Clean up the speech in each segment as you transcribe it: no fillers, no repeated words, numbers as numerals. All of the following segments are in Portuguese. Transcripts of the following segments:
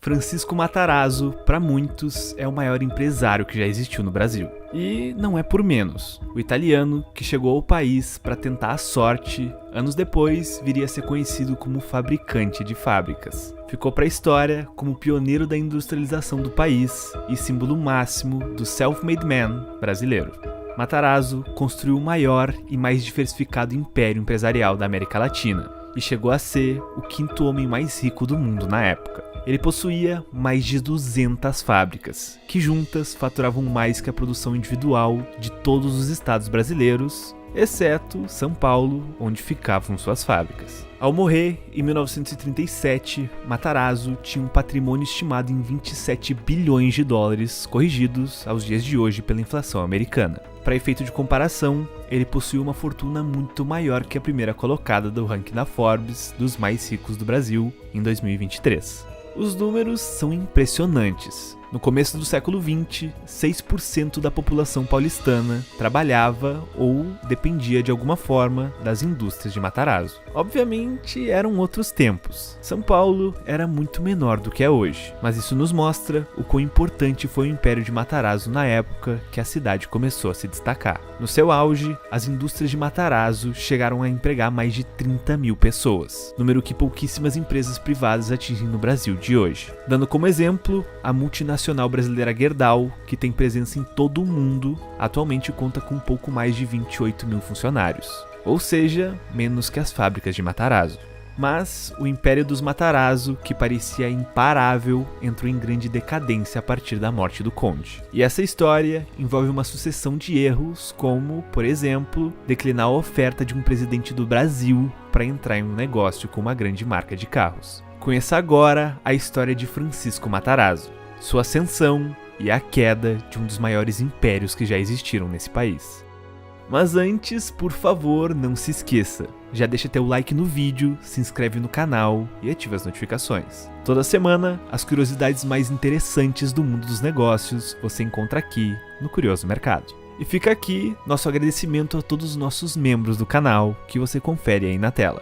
Francisco Matarazzo, para muitos, é o maior empresário que já existiu no Brasil. E não é por menos. O italiano, que chegou ao país para tentar a sorte, anos depois viria a ser conhecido como fabricante de fábricas. Ficou para a história como pioneiro da industrialização do país e símbolo máximo do self-made man brasileiro. Matarazzo construiu o maior e mais diversificado império empresarial da América Latina e chegou a ser o quinto homem mais rico do mundo na época. Ele possuía mais de 200 fábricas, que juntas faturavam mais que a produção individual de todos os estados brasileiros, exceto São Paulo, onde ficavam suas fábricas. Ao morrer, em 1937, Matarazzo tinha um patrimônio estimado em 27 bilhões de dólares, corrigidos aos dias de hoje pela inflação americana. Para efeito de comparação, ele possuía uma fortuna muito maior que a primeira colocada do ranking da Forbes dos mais ricos do Brasil em 2023. Os números são impressionantes. No começo do século XX, 6% da população paulistana trabalhava ou dependia de alguma forma das indústrias de Matarazzo. Obviamente, eram outros tempos. São Paulo era muito menor do que é hoje, mas isso nos mostra o quão importante foi o Império de Matarazzo na época que a cidade começou a se destacar. No seu auge, as indústrias de Matarazzo chegaram a empregar mais de 30 mil pessoas, número que pouquíssimas empresas privadas atingem no Brasil de hoje. Dando como exemplo, a multinacional brasileira Gerdau, que tem presença em todo o mundo, atualmente conta com um pouco mais de 28 mil funcionários, ou seja, menos que as fábricas de Matarazzo. Mas o Império dos Matarazzo, que parecia imparável, entrou em grande decadência a partir da morte do conde. E essa história envolve uma sucessão de erros, como, por exemplo, declinar a oferta de um presidente do Brasil para entrar em um negócio com uma grande marca de carros. Conheça agora a história de Francisco Matarazzo, sua ascensão e a queda de um dos maiores impérios que já existiram nesse país. Mas antes, por favor, não se esqueça, já deixa teu like no vídeo, se inscreve no canal e ativa as notificações. Toda semana, as curiosidades mais interessantes do mundo dos negócios você encontra aqui no Curioso Mercado. E fica aqui nosso agradecimento a todos os nossos membros do canal, que você confere aí na tela.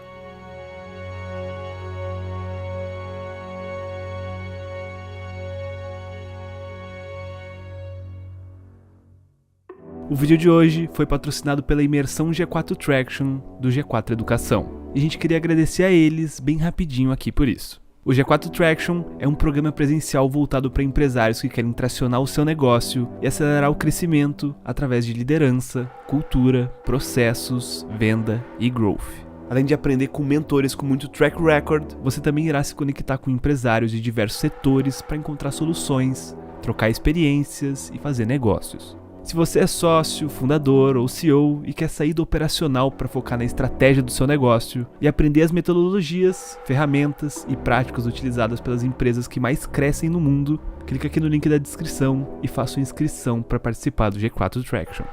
O vídeo de hoje foi patrocinado pela imersão G4 Traction do G4 Educação. E a gente queria agradecer a eles bem rapidinho aqui por isso. O G4 Traction é um programa presencial voltado para empresários que querem tracionar o seu negócio e acelerar o crescimento através de liderança, cultura, processos, venda e growth. Além de aprender com mentores com muito track record, você também irá se conectar com empresários de diversos setores para encontrar soluções, trocar experiências e fazer negócios. Se você é sócio, fundador ou CEO e quer sair do operacional para focar na estratégia do seu negócio e aprender as metodologias, ferramentas e práticas utilizadas pelas empresas que mais crescem no mundo, clica aqui no link da descrição e faça sua inscrição para participar do G4 Traction.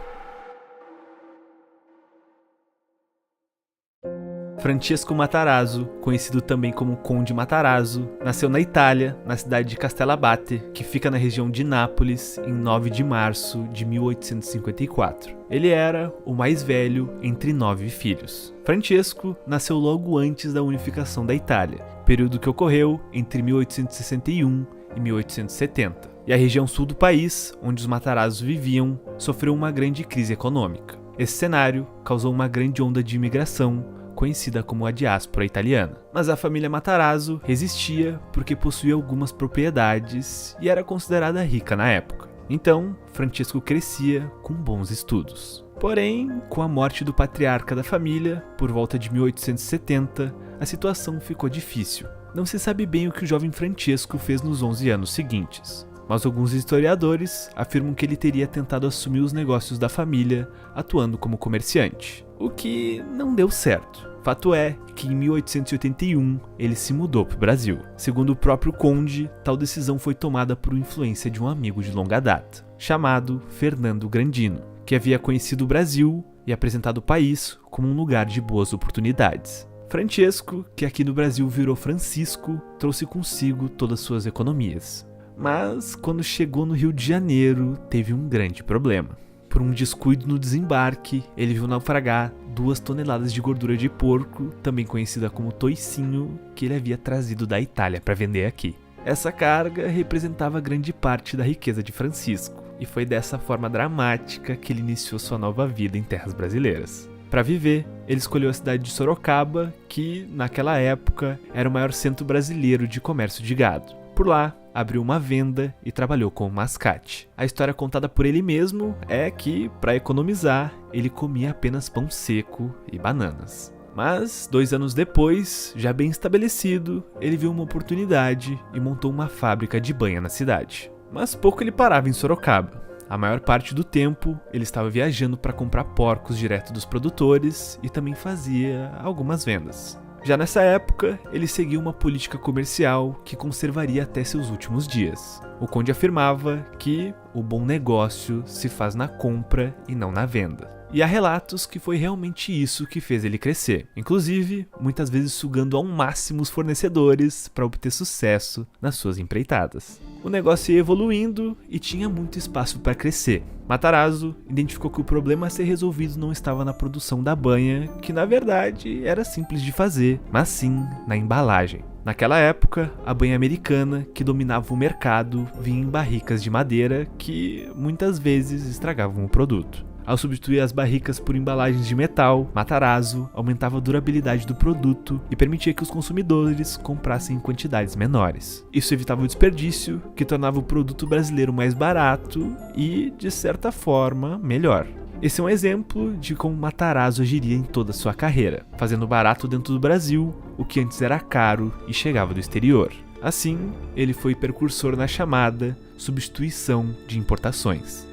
Francesco Matarazzo, conhecido também como Conde Matarazzo, nasceu na Itália, na cidade de Castellabate, que fica na região de Nápoles, em 9 de março de 1854. Ele era o mais velho entre 9 filhos. Francesco nasceu logo antes da unificação da Itália, período que ocorreu entre 1861 e 1870. E a região sul do país, onde os Matarazzo viviam, sofreu uma grande crise econômica. Esse cenário causou uma grande onda de imigração, conhecida como a diáspora italiana. Mas a família Matarazzo resistia porque possuía algumas propriedades e era considerada rica na época. Então, Francesco crescia com bons estudos. Porém, com a morte do patriarca da família, por volta de 1870, a situação ficou difícil. Não se sabe bem o que o jovem Francesco fez nos 11 anos seguintes, mas alguns historiadores afirmam que ele teria tentado assumir os negócios da família, atuando como comerciante, o que não deu certo. Fato é que em 1881 ele se mudou para o Brasil. Segundo o próprio conde, tal decisão foi tomada por influência de um amigo de longa data, chamado Fernando Grandino, que havia conhecido o Brasil e apresentado o país como um lugar de boas oportunidades. Francesco, que aqui no Brasil virou Francisco, trouxe consigo todas suas economias. Mas, quando chegou no Rio de Janeiro, teve um grande problema. Por um descuido no desembarque, ele viu naufragar 2 toneladas de gordura de porco, também conhecida como toicinho, que ele havia trazido da Itália para vender aqui. Essa carga representava grande parte da riqueza de Francisco, e foi dessa forma dramática que ele iniciou sua nova vida em terras brasileiras. Para viver, ele escolheu a cidade de Sorocaba, que, naquela época, era o maior centro brasileiro de comércio de gado. Por lá, abriu uma venda e trabalhou como mascate. A história contada por ele mesmo é que, para economizar, ele comia apenas pão seco e bananas. Mas, 2 anos depois, já bem estabelecido, ele viu uma oportunidade e montou uma fábrica de banha na cidade. Mas pouco ele parava em Sorocaba. A maior parte do tempo, ele estava viajando para comprar porcos direto dos produtores e também fazia algumas vendas. Já nessa época, ele seguiu uma política comercial que conservaria até seus últimos dias. O conde afirmava que o bom negócio se faz na compra e não na venda. E há relatos que foi realmente isso que fez ele crescer, inclusive muitas vezes sugando ao máximo os fornecedores para obter sucesso nas suas empreitadas. O negócio ia evoluindo e tinha muito espaço para crescer. Matarazzo identificou que o problema a ser resolvido não estava na produção da banha, que na verdade era simples de fazer, mas sim na embalagem. Naquela época, a banha americana, que dominava o mercado, vinha em barricas de madeira que muitas vezes estragavam o produto. Ao substituir as barricas por embalagens de metal, Matarazzo aumentava a durabilidade do produto e permitia que os consumidores comprassem em quantidades menores. Isso evitava o desperdício, que tornava o produto brasileiro mais barato e, de certa forma, melhor. Esse é um exemplo de como Matarazzo agiria em toda a sua carreira, fazendo barato dentro do Brasil o que antes era caro e chegava do exterior. Assim, ele foi precursor na chamada substituição de importações.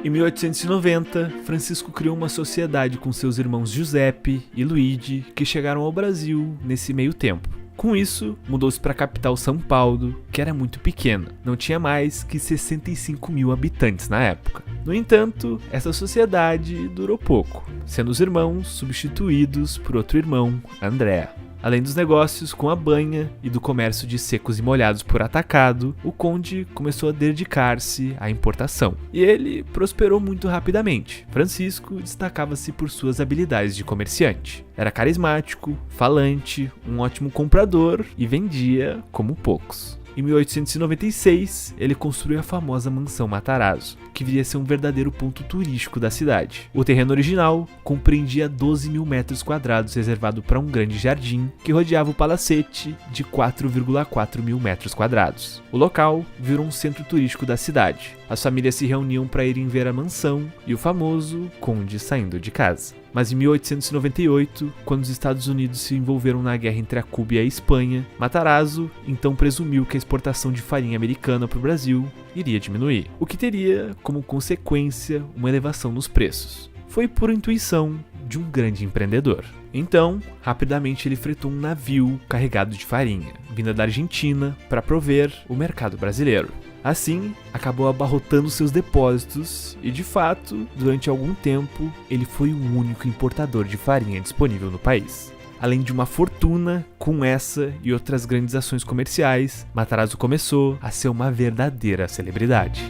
Em 1890, Francisco criou uma sociedade com seus irmãos Giuseppe e Luigi, que chegaram ao Brasil nesse meio tempo. Com isso, mudou-se para a capital São Paulo, que era muito pequena, não tinha mais que 65 mil habitantes na época. No entanto, essa sociedade durou pouco, sendo os irmãos substituídos por outro irmão, André. Além dos negócios com a banha e do comércio de secos e molhados por atacado, o conde começou a dedicar-se à importação. E ele prosperou muito rapidamente. Francisco destacava-se por suas habilidades de comerciante. Era carismático, falante, um ótimo comprador e vendia como poucos. Em 1896, ele construiu a famosa mansão Matarazzo, que viria a ser um verdadeiro ponto turístico da cidade. O terreno original compreendia 12 mil metros quadrados reservado para um grande jardim que rodeava o palacete de 4,4 mil metros quadrados. O local virou um centro turístico da cidade. As famílias se reuniam para irem ver a mansão e o famoso conde saindo de casa. Mas em 1898, quando os Estados Unidos se envolveram na guerra entre a Cuba e a Espanha, Matarazzo então presumiu que a exportação de farinha americana para o Brasil iria diminuir, o que teria como consequência uma elevação nos preços. Foi por intuição de um grande empreendedor. Então, rapidamente ele fretou um navio carregado de farinha, vinda da Argentina, para prover o mercado brasileiro. Assim, acabou abarrotando seus depósitos e, de fato, durante algum tempo, ele foi o único importador de farinha disponível no país. Além de uma fortuna, com essa e outras grandes ações comerciais, Matarazzo começou a ser uma verdadeira celebridade.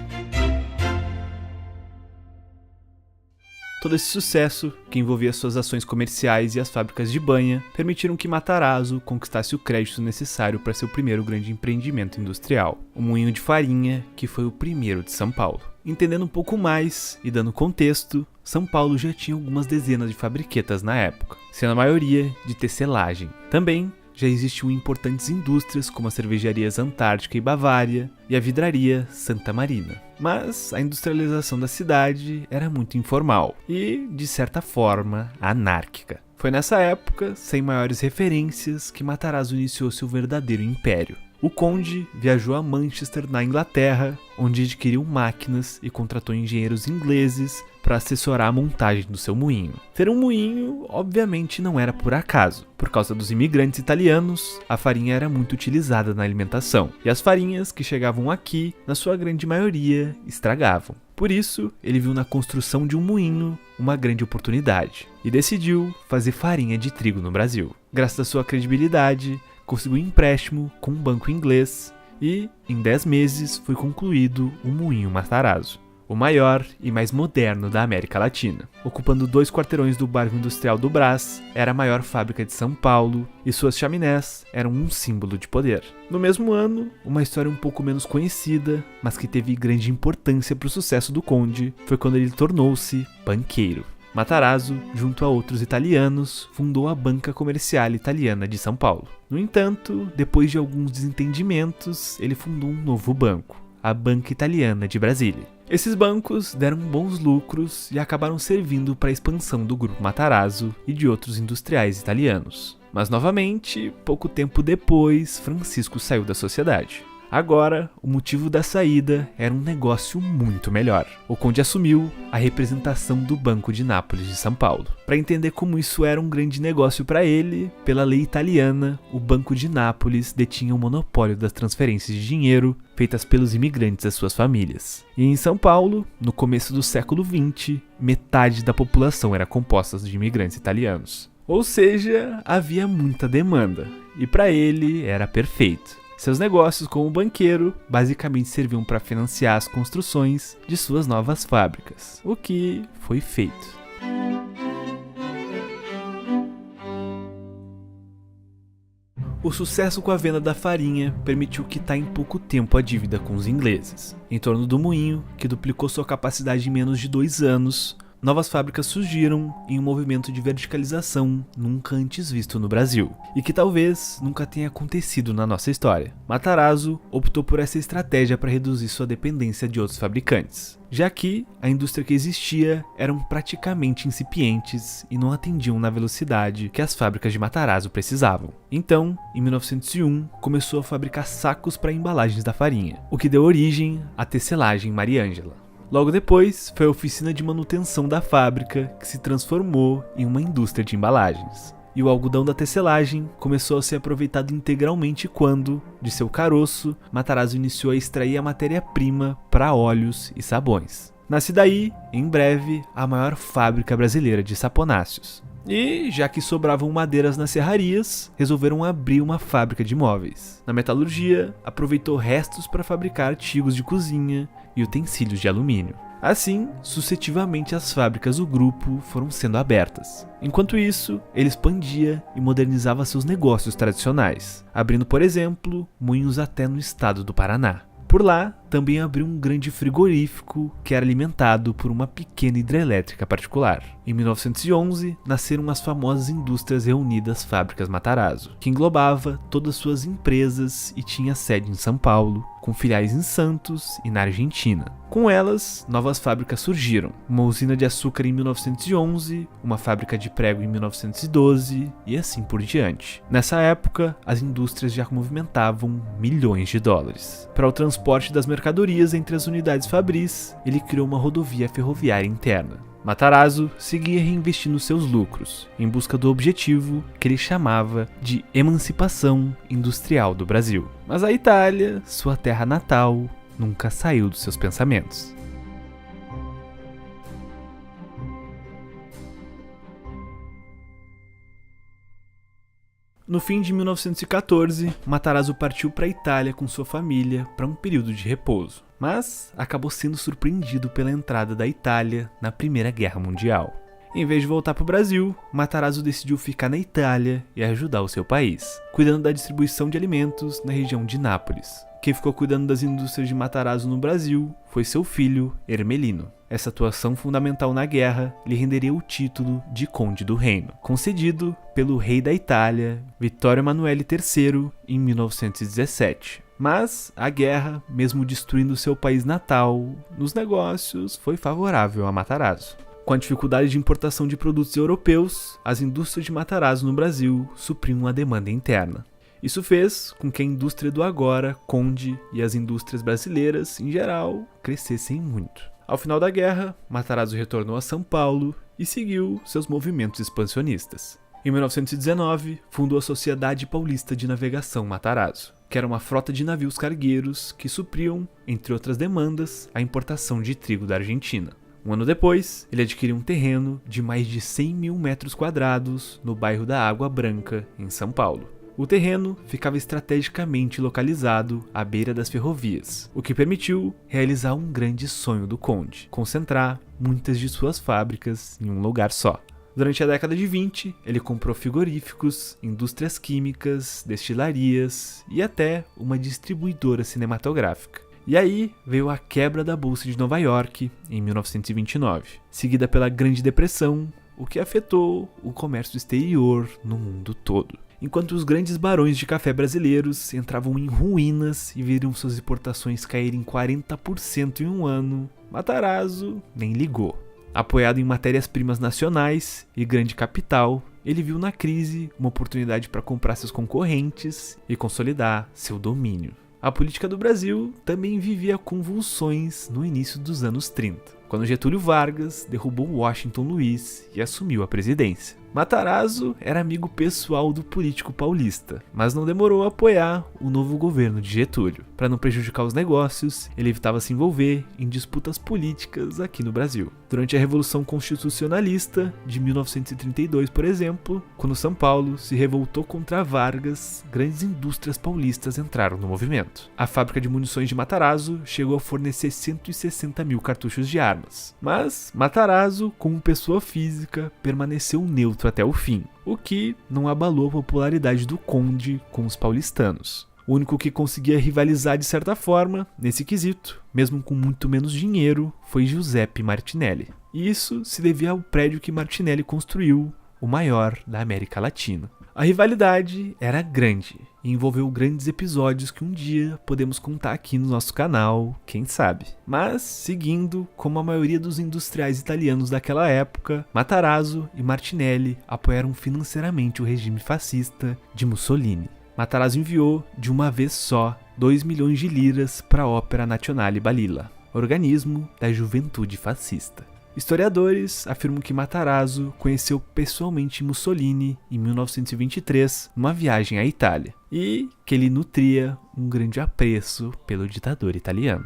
Todo esse sucesso, que envolvia suas ações comerciais e as fábricas de banha, permitiram que Matarazzo conquistasse o crédito necessário para seu primeiro grande empreendimento industrial, o moinho de farinha, que foi o primeiro de São Paulo. Entendendo um pouco mais e dando contexto, São Paulo já tinha algumas dezenas de fabriquetas na época, sendo a maioria de tecelagem. Também já existiam importantes indústrias como as cervejarias Antártica e Bavária e a vidraria Santa Marina. Mas a industrialização da cidade era muito informal e, de certa forma, anárquica. Foi nessa época, sem maiores referências, que Matarazzo iniciou seu verdadeiro império. O conde viajou a Manchester, na Inglaterra, onde adquiriu máquinas e contratou engenheiros ingleses para assessorar a montagem do seu moinho. Ter um moinho, obviamente, não era por acaso. Por causa dos imigrantes italianos, a farinha era muito utilizada na alimentação, e as farinhas que chegavam aqui, na sua grande maioria, estragavam. Por isso, ele viu na construção de um moinho uma grande oportunidade, e decidiu fazer farinha de trigo no Brasil. Graças à sua credibilidade, conseguiu um empréstimo com um banco inglês e, em 10 meses, foi concluído o moinho Matarazzo. o maior e mais moderno da América Latina. Ocupando 2 quarteirões do bairro industrial do Brás, era a maior fábrica de São Paulo e suas chaminés eram um símbolo de poder. No mesmo ano, uma história um pouco menos conhecida, mas que teve grande importância para o sucesso do Conde, foi quando ele tornou-se banqueiro. Matarazzo, junto a outros italianos, fundou a Banca Comerciale Italiana de São Paulo. No entanto, depois de alguns desentendimentos, ele fundou um novo banco, a Banca Italiana de Brasília. Esses bancos deram bons lucros e acabaram servindo para a expansão do grupo Matarazzo e de outros industriais italianos. Mas novamente, pouco tempo depois, Francisco saiu da sociedade. Agora, o motivo da saída era um negócio muito melhor. O Conde assumiu a representação do Banco de Nápoles de São Paulo. Para entender como isso era um grande negócio para ele, pela lei italiana, o Banco de Nápoles detinha o monopólio das transferências de dinheiro feitas pelos imigrantes às suas famílias. E em São Paulo, no começo do século XX, metade da população era composta de imigrantes italianos. Ou seja, havia muita demanda, e para ele era perfeito. Seus negócios como banqueiro basicamente serviam para financiar as construções de suas novas fábricas, o que foi feito. O sucesso com a venda da farinha permitiu quitar em pouco tempo a dívida com os ingleses. Em torno do moinho, que duplicou sua capacidade em menos de 2 anos, novas fábricas surgiram em um movimento de verticalização nunca antes visto no Brasil, e que talvez nunca tenha acontecido na nossa história. Matarazzo optou por essa estratégia para reduzir sua dependência de outros fabricantes, já que a indústria que existia eram praticamente incipientes e não atendiam na velocidade que as fábricas de Matarazzo precisavam. Então, em 1901, começou a fabricar sacos para embalagens da farinha, o que deu origem à tecelagem Mariângela. Logo depois, foi a oficina de manutenção da fábrica que se transformou em uma indústria de embalagens. E o algodão da tecelagem começou a ser aproveitado integralmente quando, de seu caroço, Matarazzo iniciou a extrair a matéria-prima para óleos e sabões. Nasce daí, em breve, a maior fábrica brasileira de saponáceos. E, já que sobravam madeiras nas serrarias, resolveram abrir uma fábrica de móveis. Na metalurgia, aproveitou restos para fabricar artigos de cozinha e utensílios de alumínio. Assim, sucessivamente as fábricas do grupo foram sendo abertas. Enquanto isso, ele expandia e modernizava seus negócios tradicionais, abrindo, por exemplo, moinhos até no estado do Paraná. Por lá, também abriu um grande frigorífico que era alimentado por uma pequena hidrelétrica particular. Em 1911, nasceram as famosas Indústrias Reunidas Fábricas Matarazzo, que englobava todas suas empresas e tinha sede em São Paulo, com filiais em Santos e na Argentina. Com elas, novas fábricas surgiram, uma usina de açúcar em 1911, uma fábrica de prego em 1912 e assim por diante. Nessa época, as indústrias já movimentavam milhões de dólares. Para o transporte das mercadorias entre as unidades fabris, ele criou uma rodovia ferroviária interna. Matarazzo seguia reinvestindo seus lucros, em busca do objetivo que ele chamava de emancipação industrial do Brasil. Mas a Itália, sua terra natal, nunca saiu dos seus pensamentos. No fim de 1914, Matarazzo partiu para a Itália com sua família para um período de repouso, mas acabou sendo surpreendido pela entrada da Itália na Primeira Guerra Mundial. Em vez de voltar para o Brasil, Matarazzo decidiu ficar na Itália e ajudar o seu país, cuidando da distribuição de alimentos na região de Nápoles. Quem ficou cuidando das indústrias de Matarazzo no Brasil foi seu filho, Ermelino. Essa atuação fundamental na guerra lhe renderia o título de Conde do Reino, concedido pelo rei da Itália, Vittorio Emanuele III, em 1917. Mas a guerra, mesmo destruindo seu país natal, nos negócios foi favorável a Matarazzo. Com a dificuldade de importação de produtos europeus, as indústrias de Matarazzo no Brasil supriam a demanda interna. Isso fez com que a indústria do agora, Conde, e as indústrias brasileiras, em geral, crescessem muito. Ao final da guerra, Matarazzo retornou a São Paulo e seguiu seus movimentos expansionistas. Em 1919, fundou a Sociedade Paulista de Navegação Matarazzo, que era uma frota de navios cargueiros que supriam, entre outras demandas, a importação de trigo da Argentina. Um ano depois, ele adquiriu um terreno de mais de 100 mil metros quadrados no bairro da Água Branca, em São Paulo. O terreno ficava estrategicamente localizado à beira das ferrovias, o que permitiu realizar um grande sonho do conde: concentrar muitas de suas fábricas em um lugar só. Durante a década de 20, ele comprou frigoríficos, indústrias químicas, destilarias e até uma distribuidora cinematográfica. E aí veio a quebra da Bolsa de Nova York em 1929, seguida pela Grande Depressão, o que afetou o comércio exterior no mundo todo. Enquanto os grandes barões de café brasileiros entravam em ruínas e viram suas exportações caírem 40% em um ano, Matarazzo nem ligou. Apoiado em matérias-primas nacionais e grande capital, ele viu na crise uma oportunidade para comprar seus concorrentes e consolidar seu domínio. A política do Brasil também vivia convulsões no início dos anos 30, quando Getúlio Vargas derrubou Washington Luiz e assumiu a presidência. Matarazzo era amigo pessoal do político paulista, mas não demorou a apoiar o novo governo de Getúlio. Para não prejudicar os negócios, ele evitava se envolver em disputas políticas aqui no Brasil. Durante a Revolução Constitucionalista de 1932, por exemplo, quando São Paulo se revoltou contra Vargas, grandes indústrias paulistas entraram no movimento. A fábrica de munições de Matarazzo chegou a fornecer 160 mil cartuchos de armas, mas Matarazzo, como pessoa física, permaneceu neutro até o fim, o que não abalou a popularidade do conde com os paulistanos. O único que conseguia rivalizar de certa forma, nesse quesito, mesmo com muito menos dinheiro, foi Giuseppe Martinelli. E isso se devia ao prédio que Martinelli construiu, o maior da América Latina. A rivalidade era grande e envolveu grandes episódios que um dia podemos contar aqui no nosso canal, quem sabe. Mas, seguindo, como a maioria dos industriais italianos daquela época, Matarazzo e Martinelli apoiaram financeiramente o regime fascista de Mussolini. Matarazzo enviou, de uma vez só, 2 milhões de liras para a Opera Nazionale Balilla, organismo da juventude fascista. Historiadores afirmam que Matarazzo conheceu pessoalmente Mussolini em 1923, numa viagem à Itália, e que ele nutria um grande apreço pelo ditador italiano.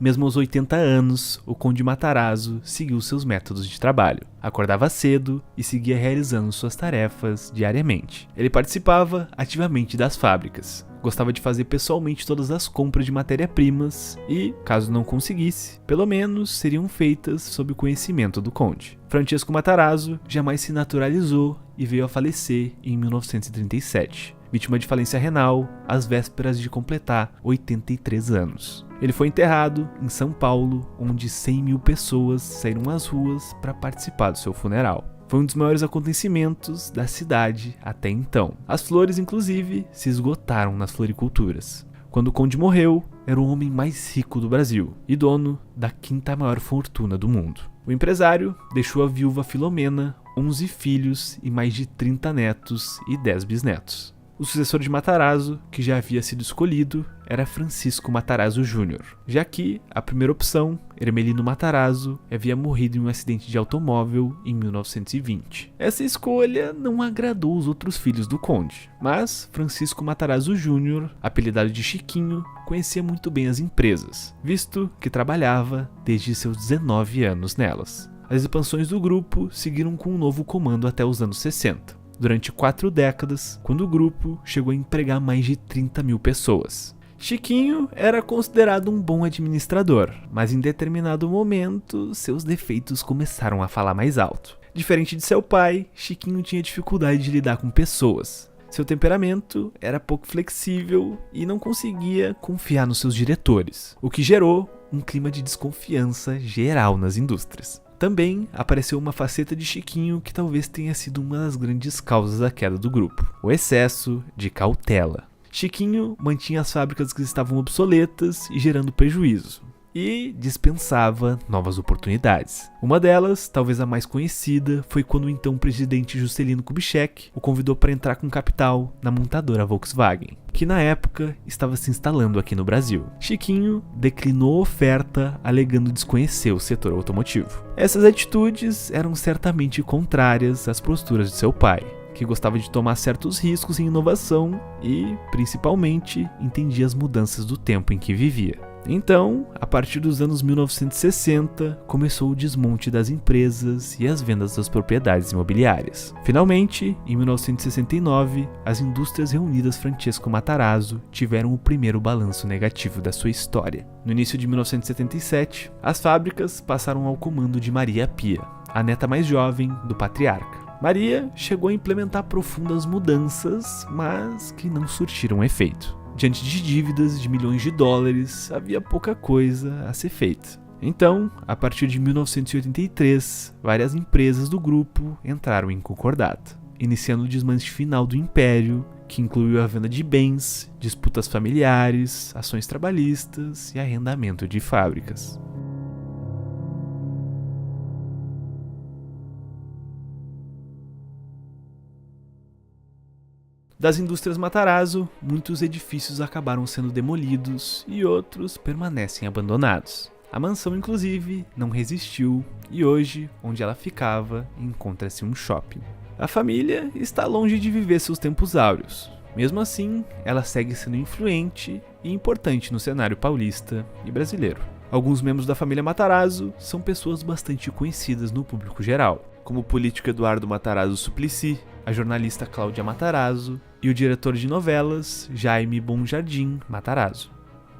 Mesmo aos 80 anos, o conde Matarazzo seguiu seus métodos de trabalho. Acordava cedo e seguia realizando suas tarefas diariamente. Ele participava ativamente das fábricas. Gostava de fazer pessoalmente todas as compras de matéria-primas e, caso não conseguisse, pelo menos seriam feitas sob o conhecimento do conde. Francesco Matarazzo jamais se naturalizou e veio a falecer em 1937. Vítima de falência renal, às vésperas de completar 83 anos. Ele foi enterrado em São Paulo, onde 100 mil pessoas saíram às ruas para participar do seu funeral. Foi um dos maiores acontecimentos da cidade até então. As flores, inclusive, se esgotaram nas floriculturas. Quando o conde morreu, era o homem mais rico do Brasil e dono da 5ª maior fortuna do mundo. O empresário deixou a viúva Filomena, 11 filhos e mais de 30 netos e 10 bisnetos. O sucessor de Matarazzo, que já havia sido escolhido, era Francisco Matarazzo Júnior, já que a primeira opção, Ermelino Matarazzo, havia morrido em um acidente de automóvel em 1920. Essa escolha não agradou os outros filhos do conde, mas Francisco Matarazzo Júnior, apelidado de Chiquinho, conhecia muito bem as empresas, visto que trabalhava desde seus 19 anos nelas. As expansões do grupo seguiram com um novo comando até os anos 60. Durante 4 décadas, quando o grupo chegou a empregar mais de 30 mil pessoas. Chiquinho era considerado um bom administrador, mas em determinado momento, seus defeitos começaram a falar mais alto. Diferente de seu pai, Chiquinho tinha dificuldade de lidar com pessoas. Seu temperamento era pouco flexível e não conseguia confiar nos seus diretores, o que gerou um clima de desconfiança geral nas indústrias. Também apareceu uma faceta de Chiquinho que talvez tenha sido uma das grandes causas da queda do grupo: o excesso de cautela. Chiquinho mantinha as fábricas que estavam obsoletas e gerando prejuízo, e dispensava novas oportunidades. Uma delas, talvez a mais conhecida, foi quando o então presidente Juscelino Kubitschek o convidou para entrar com capital na montadora Volkswagen, que na época estava se instalando aqui no Brasil. Chiquinho declinou a oferta, alegando desconhecer o setor automotivo. Essas atitudes eram certamente contrárias às posturas de seu pai, que gostava de tomar certos riscos em inovação e, principalmente, entendia as mudanças do tempo em que vivia. Então, a partir dos anos 1960, começou o desmonte das empresas e as vendas das propriedades imobiliárias. Finalmente, em 1969, as Indústrias Reunidas Francesco Matarazzo tiveram o primeiro balanço negativo da sua história. No início de 1977, as fábricas passaram ao comando de Maria Pia, a neta mais jovem do patriarca. Maria chegou a implementar profundas mudanças, mas que não surtiram efeito. Diante de dívidas de milhões de dólares, havia pouca coisa a ser feita. Então, a partir de 1983, várias empresas do grupo entraram em concordata, iniciando o desmanche final do império, que incluiu a venda de bens, disputas familiares, ações trabalhistas e arrendamento de fábricas. Das indústrias Matarazzo, muitos edifícios acabaram sendo demolidos e outros permanecem abandonados. A mansão, inclusive, não resistiu e hoje, onde ela ficava, encontra-se um shopping. A família está longe de viver seus tempos áureos. Mesmo assim, ela segue sendo influente e importante no cenário paulista e brasileiro. Alguns membros da família Matarazzo são pessoas bastante conhecidas no público geral, como o político Eduardo Matarazzo Suplicy, a jornalista Cláudia Matarazzo e o diretor de novelas Jaime Bonjardim Matarazzo.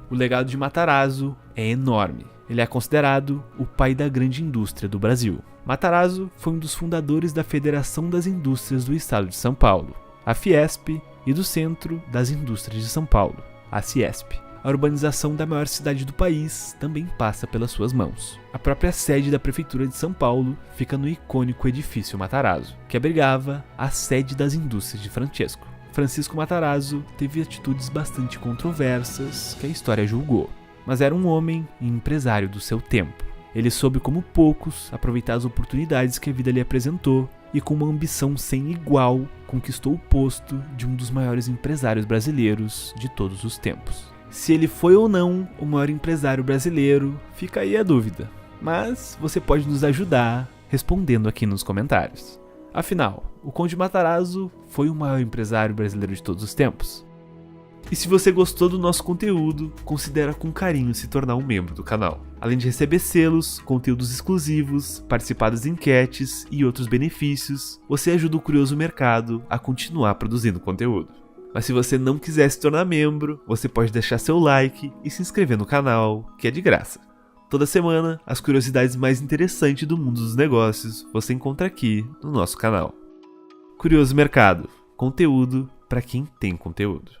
O legado de Matarazzo é enorme. Ele é considerado o pai da grande indústria do Brasil. Matarazzo foi um dos fundadores da Federação das Indústrias do Estado de São Paulo, a Fiesp, e do Centro das Indústrias de São Paulo, a Ciesp. A urbanização da maior cidade do país também passa pelas suas mãos. A própria sede da Prefeitura de São Paulo fica no icônico edifício Matarazzo, que abrigava a sede das indústrias de Francesco. Francisco Matarazzo teve atitudes bastante controversas que a história julgou, mas era um homem e empresário do seu tempo. Ele soube, como poucos, aproveitar as oportunidades que a vida lhe apresentou e, com uma ambição sem igual, conquistou o posto de um dos maiores empresários brasileiros de todos os tempos. Se ele foi ou não o maior empresário brasileiro, fica aí a dúvida, mas você pode nos ajudar respondendo aqui nos comentários. Afinal, o Conde Matarazzo foi o maior empresário brasileiro de todos os tempos? E se você gostou do nosso conteúdo, considera com carinho se tornar um membro do canal. Além de receber selos, conteúdos exclusivos, participar das enquetes e outros benefícios, você ajuda o Curioso Mercado a continuar produzindo conteúdo. Mas se você não quiser se tornar membro, você pode deixar seu like e se inscrever no canal, que é de graça. Toda semana, as curiosidades mais interessantes do mundo dos negócios você encontra aqui no nosso canal. Curioso Mercado, conteúdo para quem tem conteúdo.